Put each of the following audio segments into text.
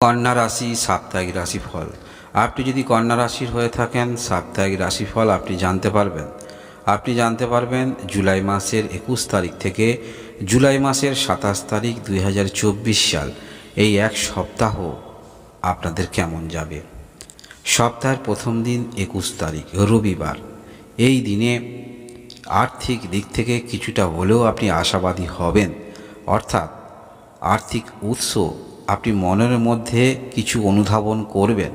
কন্যা রাশি সাপ্তাহিক রাশিফল। আপনি যদি কন্যা রাশির হয়ে থাকেন, সাপ্তাহিক রাশিফল আপনি জানতে পারবেন জুলাই মাসের 21 তারিখ থেকে জুলাই মাসের 27 তারিখ 2024 সাল, এই এক সপ্তাহ আপনাদের কেমন যাবে। সপ্তাহের প্রথম দিন 21 তারিখ রবিবার। এই দিনে আর্থিক দিক থেকে কিছুটা হলেও আপনি আশাবাদী হবেন, অর্থাৎ আর্থিক উৎস আপনি মনের মধ্যে কিছু অনুধাবন করবেন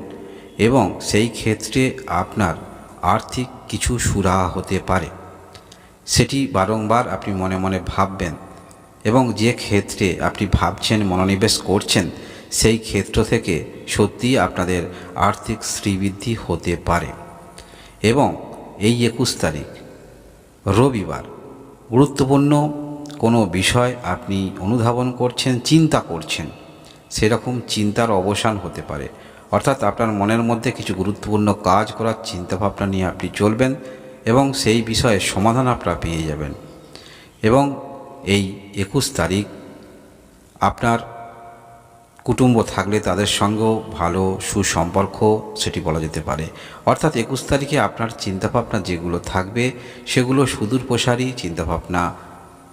এবং সেই ক্ষেত্রে আপনার আর্থিক কিছু সুরাহা হতে পারে। সেটি বারংবার আপনি মনে মনে ভাববেন এবং যে ক্ষেত্রে আপনি ভাবছেন, মনোনিবেশ করছেন, সেই ক্ষেত্র থেকে সত্যিই আপনাদের আর্থিক শ্রীবৃদ্ধি হতে পারে। এবং এই 21 তারিখ রবিবার গুরুত্বপূর্ণ কোনো বিষয় আপনি অনুধাবন করছেন, চিন্তা করছেন, সেরকম চিন্তার অবসান হতে পারে। অর্থাৎ আপনার মনের মধ্যে কিছু গুরুত্বপূর্ণ কাজ করার চিন্তাভাবনা নিয়ে আপনি চলবেন এবং সেই বিষয়ে সমাধান আপনারা পেয়ে যাবেন। এবং এই 21 তারিখ আপনার কুটুম্ব থাকলে তাদের সঙ্গেও ভালো সুসম্পর্ক সেটি বলা যেতে পারে। অর্থাৎ 21 তারিখে আপনার চিন্তাভাবনা যেগুলো থাকবে সেগুলো সুদূর প্রসারী চিন্তাভাবনা,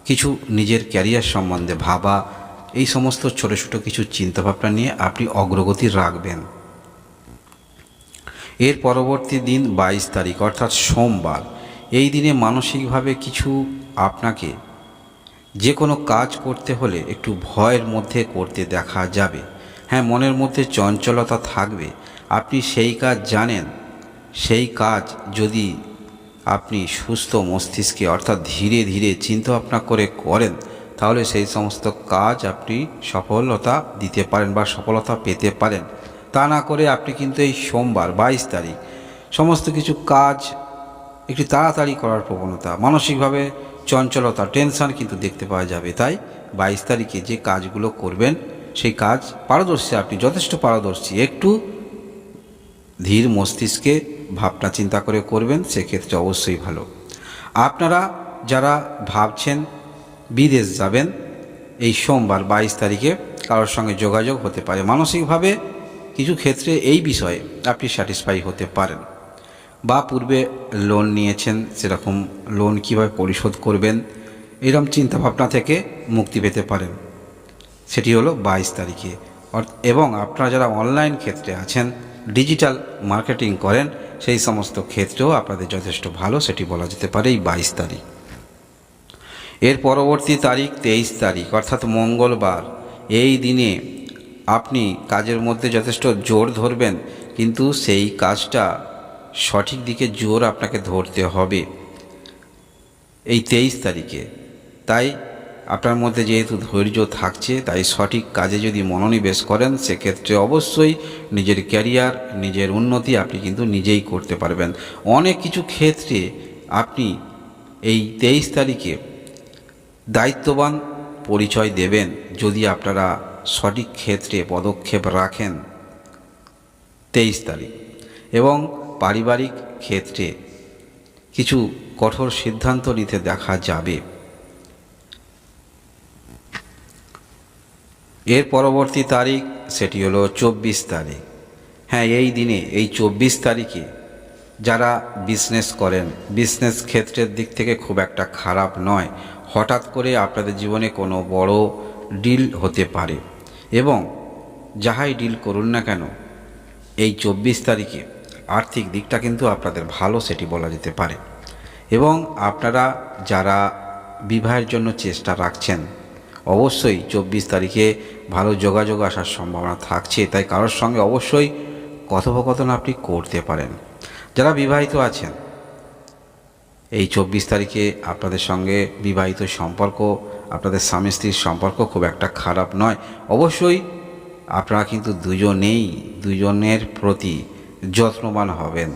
কিছু নিজের ক্যারিয়ার সম্বন্ধে ভাবা, এই সমস্ত ছোটো ছোটো কিছু চিন্তাভাবনা নিয়ে আপনি অগ্রগতি রাখবেন। এর পরবর্তী দিন 22 তারিখ অর্থাৎ সোমবার। এই দিনে মানসিকভাবে কিছু আপনাকে যে কোনো কাজ করতে হলে একটু ভয়ের মধ্যে করতে দেখা যাবে। হ্যাঁ, মনের মধ্যে চঞ্চলতা থাকবে। আপনি সেই কাজ জানেন, সেই কাজ যদি আপনি সুস্থ মস্তিষ্কে অর্থাৎ ধীরে ধীরে চিন্তাভাবনা করে করেন, তাহলে সেই সমস্ত কাজ আপনি সফলতা দিতে পারেন বা সফলতা পেতে পারেন। তা না করে আপনি কিন্তু এই সোমবার 22 তারিখ সমস্ত কিছু কাজ একটু তাড়াতাড়ি করার প্রবণতা, মানসিকভাবে চঞ্চলতা, টেনশন কিন্তু দেখতে পাওয়া যাবে। তাই 22 তারিখে যে কাজগুলো করবেন সেই কাজ পারদর্শী, আপনি যথেষ্ট পারদর্শী, একটু ধীর মস্তিষ্কে ভাবনা চিন্তা করে করবেন, সেক্ষেত্রে অবশ্যই ভালো। আপনারা যারা ভাবছেন বিদেশ যাবেন, এই সোমবার 22 তারিখে কারোর সঙ্গে যোগাযোগ হতে পারে। মানসিকভাবে কিছু ক্ষেত্রে এই বিষয়ে আপনি স্যাটিসফাই হতে পারেন। বা পূর্বে লোন নিয়েছেন, সেরকম লোন কীভাবে পরিশোধ করবেন, এরকম চিন্তাভাবনা থেকে মুক্তি পেতে পারেন। সেটি হলো 22 তারিখে। এবং আপনারা যারা অনলাইন ক্ষেত্রে আছেন, ডিজিটাল মার্কেটিং করেন, সেই সমস্ত ক্ষেত্রেও আপনাদের যথেষ্ট ভালো, সেটি বলা যেতে পারে এই 22 তারিখ। এর পরবর্তী তারিখ 23 তারিখ অর্থাৎ মঙ্গলবার। এই দিনে আপনি কাজের মধ্যে যথেষ্ট জোর ধরবেন, কিন্তু সেই কাজটা সঠিক দিকে জোর আপনাকে ধরতে হবে এই 23 তারিখে। তাই আপনার মধ্যে যেহেতু ধৈর্য থাকছে, তাই সঠিক কাজে যদি মনোনিবেশ করেন, সেক্ষেত্রে অবশ্যই নিজের ক্যারিয়ার, নিজের উন্নতি আপনি কিন্তু নিজেই করতে পারবেন। অনেক কিছু ক্ষেত্রে আপনি এই 23 তারিখে দায়িত্ববান পরিচয় দেবেন যদি আপনারা সঠিক ক্ষেত্রে পদক্ষেপ রাখেন 23 তারিখ। এবং পারিবারিক ক্ষেত্রে কিছু কঠোর সিদ্ধান্ত নিতে দেখা যাবে। এর পরবর্তী তারিখ সেটি হলো 24 তারিখ। হ্যাঁ, এই দিনে এই 24 তারিখে যারা বিজনেস করেন, বিজনেস ক্ষেত্রের দিক থেকে খুব একটা খারাপ নয়। হঠাৎ করে আপনাদের জীবনে কোনো বড় ডিল হতে পারে এবং যাহাই ডিল করুন না কেন, এই 24 তারিখে আর্থিক দিকটা কিন্তু আপনাদের ভালো, সেটি বলা যেতে পারে। এবং আপনারা যারা বিবাহের জন্য চেষ্টা রাখছেন, অবশ্যই 24 তারিখে ভালো যোগাযোগ আসার সম্ভাবনা থাকছে। তাই কারোর সঙ্গে অবশ্যই কথোপকথন আপনি করতে পারেন। যারা বিবাহিত আছেন, এই 24 তারিখে আপনাদের সঙ্গে বিবাহিত সম্পর্ক, আপনাদের স্বামী স্ত্রীর সম্পর্ক খুব একটা খারাপ নয়। অবশ্যই আপনারা কিন্তু দুজনের প্রতি যত্নবান হবেন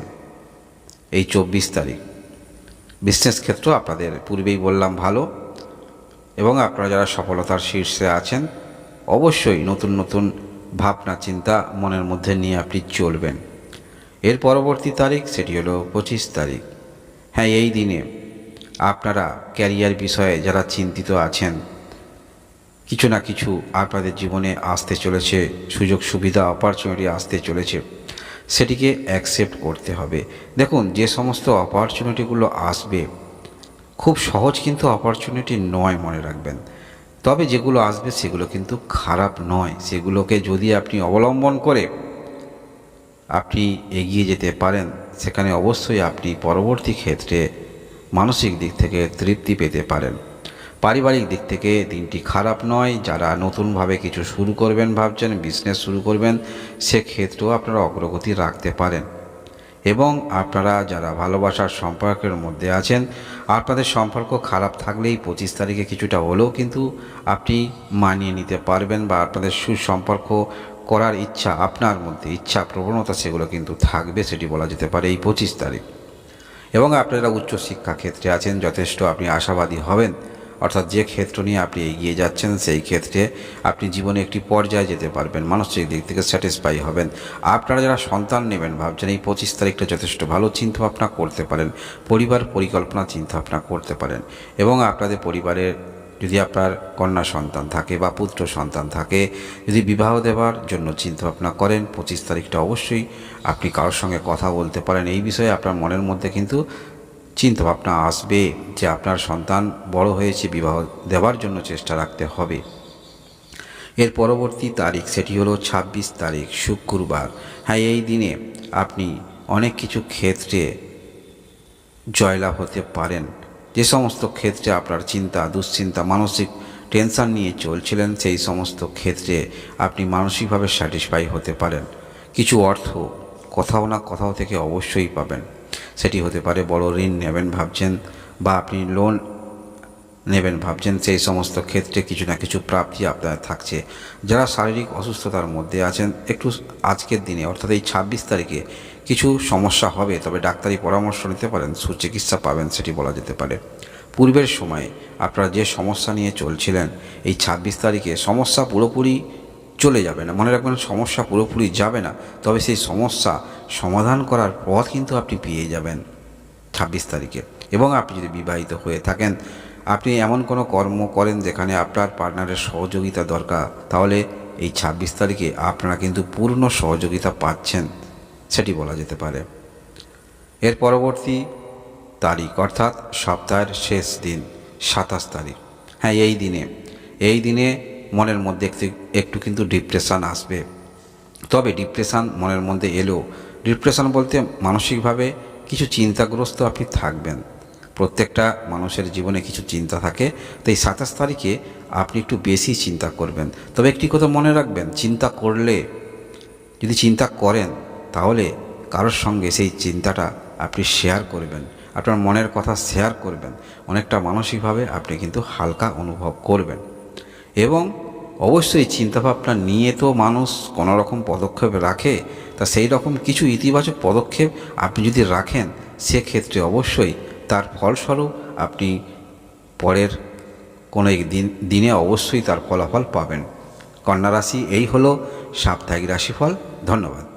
এই 24 তারিখ। বিজনেস ক্ষেত্র আপনাদের পূর্বেই বললাম ভালো। এবং আপনারা যারা সফলতার শীর্ষে আছেন, অবশ্যই নতুন নতুন ভাবনা চিন্তা মনের মধ্যে নিয়ে আপনি চলবেন। এর পরবর্তী তারিখ সেটি হলো 25 তারিখ। হ্যাঁ, এই দিনে আপনারা ক্যারিয়ার বিষয়ে যারা চিন্তিত আছেন, কিছু না কিছু আপনাদের জীবনে আসতে চলেছে, সুযোগ সুবিধা অপরচুনিটি আসতে চলেছে, সেটিকে অ্যাকসেপ্ট করতে হবে। দেখুন, যে সমস্ত অপরচুনিটিগুলো আসবে খুব সহজ কিন্তু অপরচুনিটি নয়, মনে রাখবেন। তবে যেগুলো আসবে সেগুলো কিন্তু খারাপ নয়, সেগুলোকে যদি আপনি অবলম্বন করে আপনি এগিয়ে যেতে পারেন, সেখানে অবশ্যই আপনি পরবর্তী ক্ষেত্রে মানসিক দিক থেকে তৃপ্তি পেতে পারেন। পারিবারিক দিক থেকে দিনটি খারাপ নয়। যারা নতুনভাবে কিছু শুরু করবেন ভাবছেন, বিজনেস শুরু করবেন, সেক্ষেত্রেও আপনারা অগ্রগতি রাখতে পারেন। এবং আপনারা যারা ভালোবাসার সম্পর্কের মধ্যে আছেন, আপনাদের সম্পর্ক খারাপ থাকলেই 25 তারিখে কিছুটা হলেও কিন্তু আপনি মানিয়ে নিতে পারবেন, বা আপনাদের সুসম্পর্ক করার ইচ্ছা, আপনার মধ্যে ইচ্ছা প্রবণতা সেগুলো কিন্তু থাকবে, সেটি বলা যেতে পারে এই 25 তারিখ। এবং আপনারা উচ্চশিক্ষা ক্ষেত্রে আছেন, যথেষ্ট আপনি আশাবাদী হবেন, অর্থাৎ যে ক্ষেত্র নিয়ে আপনি এগিয়ে যাচ্ছেন সেই ক্ষেত্রে আপনি জীবনে একটি পর্যায়ে যেতে পারবেন, মানসিক দিক থেকে স্যাটিসফাই হবেন। আপনারা যারা সন্তান নেবেন ভাবছেন, এই 25 তারিখটা যথেষ্ট ভালো চিন্তাভাবনা করতে পারেন, পরিবার পরিকল্পনা চিন্তাভাবনা করতে পারেন। এবং আপনাদের পরিবারের যদি আপনার কন্যা সন্তান থাকে বা পুত্র সন্তান থাকে, যদি বিবাহ দেওয়ার জন্য চিন্তাভাবনা করেন, 25 তারিখটা অবশ্যই আপনি কারোর সঙ্গে কথা বলতে পারেন। এই বিষয়ে আপনার মনের মধ্যে কিন্তু চিন্তাভাবনা আসবে যে আপনার সন্তান বড় হয়েছে, বিবাহ দেওয়ার জন্য চেষ্টা রাখতে হবে। এর পরবর্তী তারিখ সেটি হলো 26 তারিখ, শুক্রবার। হ্যাঁ, এই দিনে আপনি অনেক কিছু ক্ষেত্রে জয়লাভ হতে পারেন। যে সমস্ত ক্ষেত্রে আপনার চিন্তা, দুশ্চিন্তা, মানসিক টেনশন নিয়ে চলছিলেন, সেই সমস্ত ক্ষেত্রে আপনি মানসিকভাবে স্যাটিসফাই হতে পারেন। কিছু অর্থ কোথাও না কোথাও থেকে অবশ্যই পাবেন। সেটি হতে পারে বড় ঋণ নেবেন ভাবছেন, বা আপনি লোন নেবেন ভাবছেন, সেই সমস্ত ক্ষেত্রে কিছু না কিছু প্রাপ্তি আপনার থাকছে। যারা শারীরিক অসুস্থতার মধ্যে আছেন, একটু আজকের দিনে অর্থাৎ এই 26 তারিখে কিছু সমস্যা হবে, তবে ডাক্তারি পরামর্শ নিতে পারেন, সুচিকিৎসা পাবেন, সেটি বলা যেতে পারে। পূর্বের সময়ে আপনারা যে সমস্যা নিয়ে চলছিলেন, এই 26 তারিখে সমস্যা পুরোপুরি চলে যাবে না, মনে রাখবেন, সমস্যা পুরোপুরি যাবে না, তবে সেই সমস্যা সমাধান করার পথ কিন্তু আপনি পেয়ে যাবেন 26 তারিখে। এবং আপনি যদি বিবাহিত হয়ে থাকেন, আপনি এমন কোনো কর্ম করেন যেখানে আপনার পার্টনারের সহযোগিতা দরকার, তাহলে এই 26 তারিখে আপনারা কিন্তু পূর্ণ সহযোগিতা পাচ্ছেন, সেটি বলা যেতে পারে। এর পরবর্তী তারিখ অর্থাৎ সপ্তাহের শেষ দিন 27 তারিখ। হ্যাঁ, এই দিনে মনের মধ্যে একটু কিন্তু ডিপ্রেশন আসবে। তবে ডিপ্রেশন মনের মধ্যে এলেও, ডিপ্রেশন বলতে মানসিকভাবে কিছু চিন্তাগ্রস্ত আপনি থাকবেন। প্রত্যেকটা মানুষের জীবনে কিছু চিন্তা থাকে, তো এই 27 তারিখে আপনি একটু বেশি চিন্তা করবেন। তবে একটি কথা মনে রাখবেন, চিন্তা করলে, যদি চিন্তা করেন, তাহলে কারোর সঙ্গে সেই চিন্তাটা আপনি শেয়ার করবেন, আপনার মনের কথা শেয়ার করবেন, অনেকটা মানসিকভাবে আপনি কিন্তু হালকা অনুভব করবেন। এবং অবশ্যই চিন্তাভাবনা নিয়ে তো মানুষ কোনো রকম পদক্ষেপ রাখে, তা সেই রকম কিছু ইতিবাচক পদক্ষেপ আপনি যদি রাখেন, সেক্ষেত্রে অবশ্যই তার ফলস্বরূপ আপনি পরের কোনো দিনে অবশ্যই তার ফলাফল পাবেন। কন্যা রাশি, এই হলো সাপ্তাহিক রাশিফল। ধন্যবাদ।